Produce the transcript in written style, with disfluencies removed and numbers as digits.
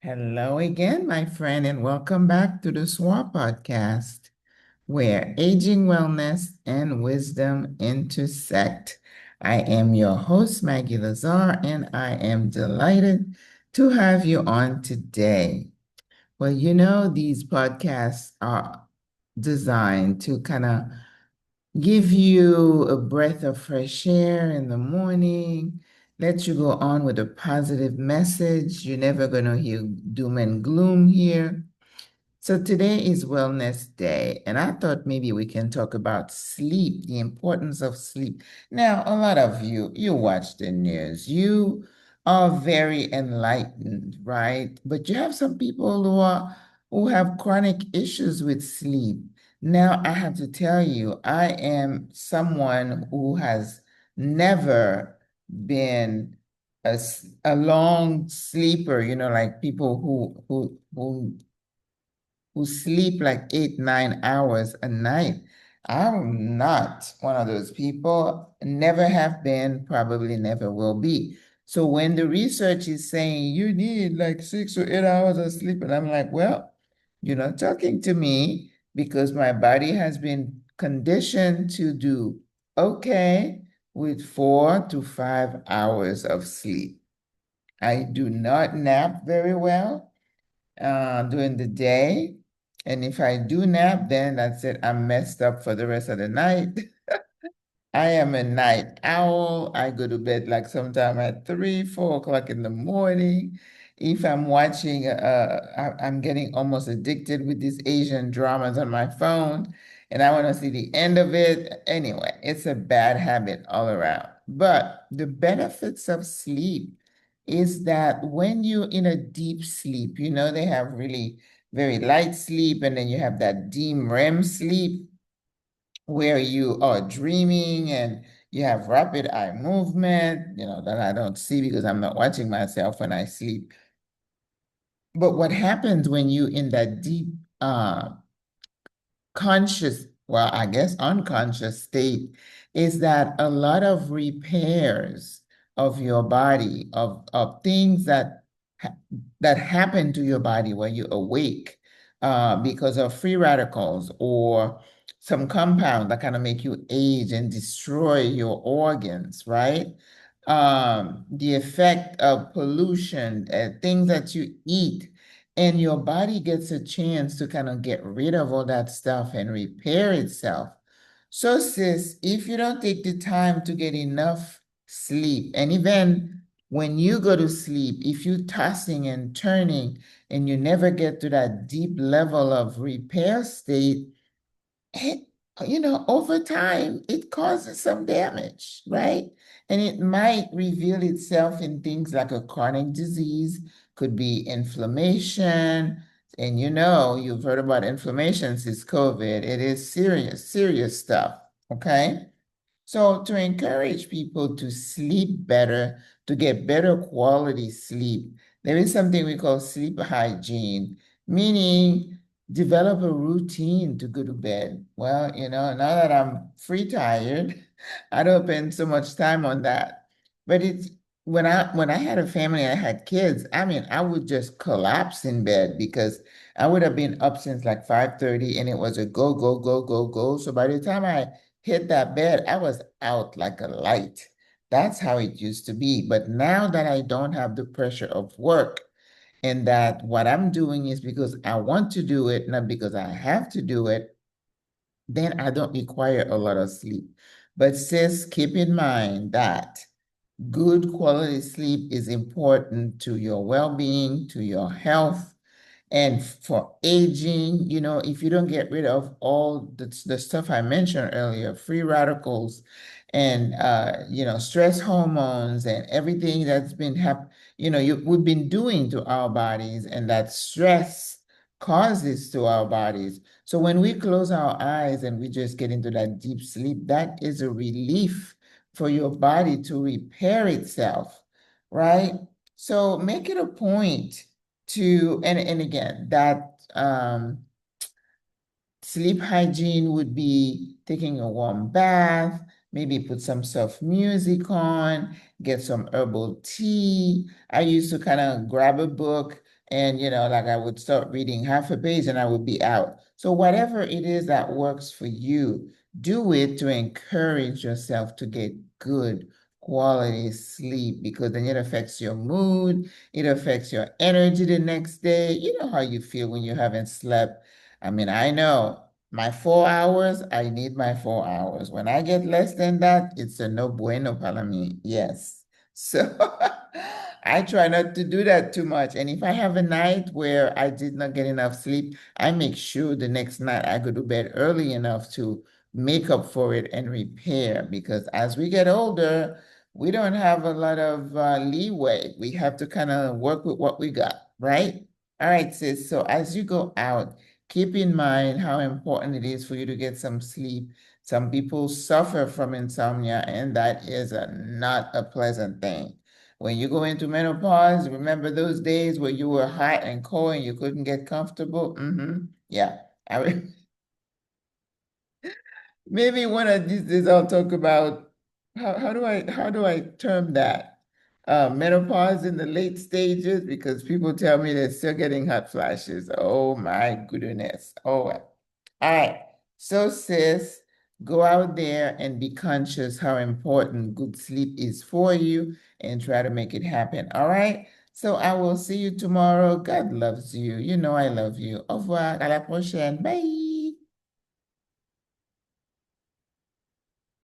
Hello again, my friend, and welcome back to the SWRA podcast, where aging, wellness, and wisdom intersect. I am your host, Maggie Lazar, and I am delighted to have you on today. Well, these podcasts are designed to kind of give you a breath of fresh air in the morning, let you go on with a positive message. You're never going to hear doom and gloom here. So today is Wellness Day, and I thought maybe we can talk about sleep, the importance of sleep. Now, a lot of you watch the news. You are very enlightened, right? But you have some people who have chronic issues with sleep. Now, I have to tell you, I am someone who has never been a long sleeper, like people who sleep like 8, 9 hours a night. I'm not one of those people, never have been, probably never will be. So when the research is saying you need like 6 or 8 hours of sleep, and I'm like, well, you're not talking to me because my body has been conditioned to do okay with 4 to 5 hours of sleep. I do not nap very well during the day. And if I do nap, then that's it. I'm messed up for the rest of the night. I am a night owl. I go to bed like sometime at 3, 4 o'clock in the morning. If I'm watching, I'm getting almost addicted with these Asian dramas on my phone, and I want to see the end of it. Anyway, it's a bad habit all around. But the benefits of sleep is that when you're in a deep sleep, they have really very light sleep, and then you have that deep REM sleep where you are dreaming and you have rapid eye movement, that I don't see because I'm not watching myself when I sleep. But what happens when you in that deep conscious, well, I guess unconscious state is that a lot of repairs of your body, of things ha- that happen to your body when you awake because of free radicals or some compound that kind of make you age and destroy your organs, right? The effect of pollution, things that you eat and your body gets a chance to kind of get rid of all that stuff and repair itself. So, sis, if you don't take the time to get enough sleep, and even when you go to sleep, if you're tossing and turning and you never get to that deep level of repair state, it, over time, it causes some damage, right? And it might reveal itself in things like a chronic disease, could be inflammation. And you've heard about inflammation since COVID. It is serious, serious stuff, okay? So to encourage people to sleep better, to get better quality sleep, there is something we call sleep hygiene, meaning develop a routine to go to bed. Well, now that I'm free tired, I don't spend so much time on that. But it's when I had a family, I had kids, I mean, I would just collapse in bed because I would have been up since like 5:30 and it was a go, go, go, go, go. So by the time I hit that bed, I was out like a light. That's how it used to be. But now that I don't have the pressure of work and that what I'm doing is because I want to do it, not because I have to do it, then I don't require a lot of sleep. But sis, keep in mind that good quality sleep is important to your well-being, to your health, and for aging, if you don't get rid of all the stuff I mentioned earlier, free radicals and, stress hormones and everything that's been we've been doing to our bodies and that stress causes to our bodies. So when we close our eyes and we just get into that deep sleep, that is a relief for your body to repair itself, right? So make it a point and again, that sleep hygiene would be taking a warm bath, maybe put some soft music on, get some herbal tea. I used to kind of grab a book And, like I would start reading half a page and I would be out. So whatever it is that works for you, do it to encourage yourself to get good quality sleep, because then it affects your mood, it affects your energy the next day. You know how you feel when you haven't slept. I mean, I know my 4 hours, I need my 4 hours. When I get less than that, it's a no bueno para mí. Yes. So I try not to do that too much. And if I have a night where I did not get enough sleep, I make sure the next night I go to bed early enough to make up for it and repair. Because as we get older, we don't have a lot of leeway. We have to kind of work with what we got, right? All right, sis. So as you go out, keep in mind how important it is for you to get some sleep. Some people suffer from insomnia, and that is not a pleasant thing. When you go into menopause, remember those days where you were hot and cold and you couldn't get comfortable? Yeah. I, maybe one of these days I'll talk about how do I term that? Menopause in the late stages, because people tell me they're still getting hot flashes. Oh my goodness. Oh, well. All right. So sis, go out there and be conscious how important good sleep is for you and try to make it happen. All right. So I will see you tomorrow. God loves you. You know I love you. Au revoir. À la prochaine. Bye.